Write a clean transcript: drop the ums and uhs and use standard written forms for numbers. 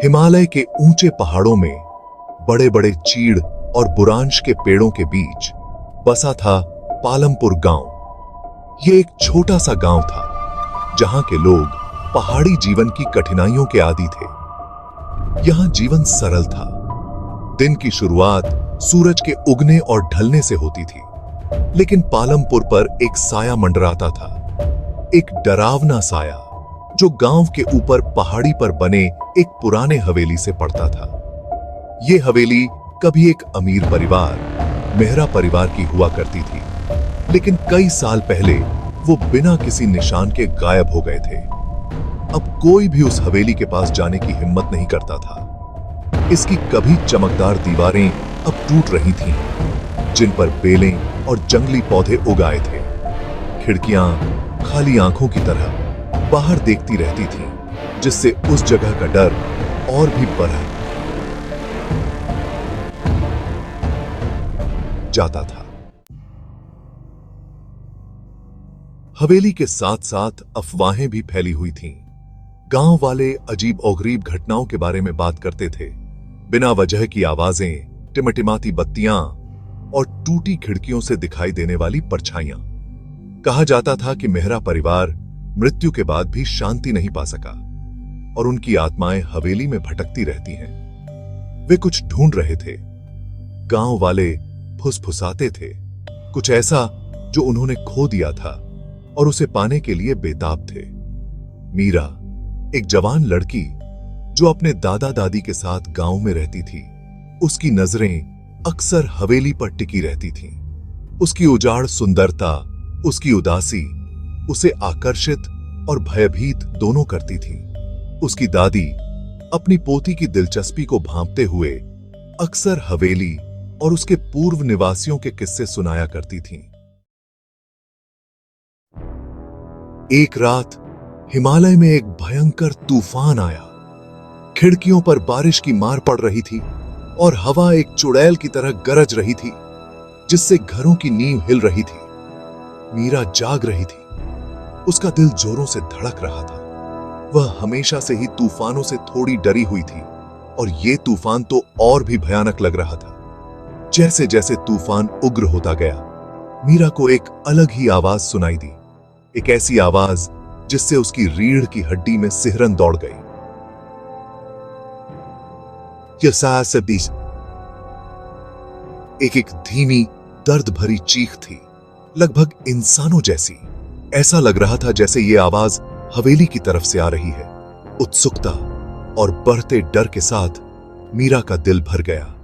हिमालय के ऊंचे पहाड़ों में बड़े बड़े चीड़ और बुरांश के पेड़ों के बीच बसा था पालमपुर गांव। यह एक छोटा सा गांव था जहां के लोग पहाड़ी जीवन की कठिनाइयों के आदी थे। यहां जीवन सरल था। दिन की शुरुआत सूरज के उगने और ढलने से होती थी, लेकिन पालमपुर पर एक साया मंडराता था, एक डरावना साया जो गांव के ऊपर पहाड़ी पर बने एक पुराने हवेली से पड़ता था। यह हवेली कभी एक अमीर परिवार, मेहरा परिवार की हुआ करती थी, लेकिन कई साल पहले वो बिना किसी निशान के गायब हो गए थे। अब कोई भी उस हवेली के पास जाने की हिम्मत नहीं करता था। इसकी कभी चमकदार दीवारें अब टूट रही थीं, जिन पर बेलें और जंगली पौधे उगाए थे। खिड़कियां खाली आंखों की तरह बाहर देखती रहती थीं, जिससे उस जगह का डर और भी बढ़ जाता था। हवेली के साथ साथ अफवाहें भी फैली हुई थीं। गांव वाले अजीब और गरीब घटनाओं के बारे में बात करते थे। बिना वजह की आवाजें, टिमटिमाती बत्तियां और टूटी खिड़कियों से दिखाई देने वाली परछाइयां। कहा जाता था कि मेहरा परिवार मृत्यु के बाद भी शांति नहीं पा सका और उनकी आत्माएं हवेली में भटकती रहती हैं। वे कुछ ढूंढ रहे थे। गांव वाले फुसफुसाते थे, कुछ ऐसा जो उन्होंने खो दिया था और उसे पाने के लिए बेताब थे। मीरा, एक जवान लड़की जो अपने दादा दादी के साथ गांव में रहती थी, उसकी नजरें अक्सर हवेली पर टिकी रहती थीं। उसकी उजाड़ सुंदरता, उसकी उदासी उसे आकर्षित और भयभीत दोनों करती थी। उसकी दादी अपनी पोती की दिलचस्पी को भांपते हुए अक्सर हवेली और उसके पूर्व निवासियों के किस्से सुनाया करती थीं। एक रात हिमालय में एक भयंकर तूफान आया। खिड़कियों पर बारिश की मार पड़ रही थी और हवा एक चुड़ैल की तरह गरज रही थी, जिससे घरों की नींव हिल रही थी। मीरा जाग रही थी। उसका दिल जोरों से धड़क रहा था। वह हमेशा से ही तूफानों से थोड़ी डरी हुई थी और यह तूफान तो और भी भयानक लग रहा था। जैसे जैसे तूफान उग्र होता गया, मीरा को एक अलग ही आवाज सुनाई दी। एक ऐसी आवाज जिससे उसकी रीढ़ की हड्डी में सिहरन दौड़ गई। एक धीमी, दर्द भरी चीख थी, लगभग इंसानों जैसी। ऐसा लग रहा था जैसे ये आवाज हवेली की तरफ से आ रही है। उत्सुकता और बढ़ते डर के साथ मीरा का दिल भर गया।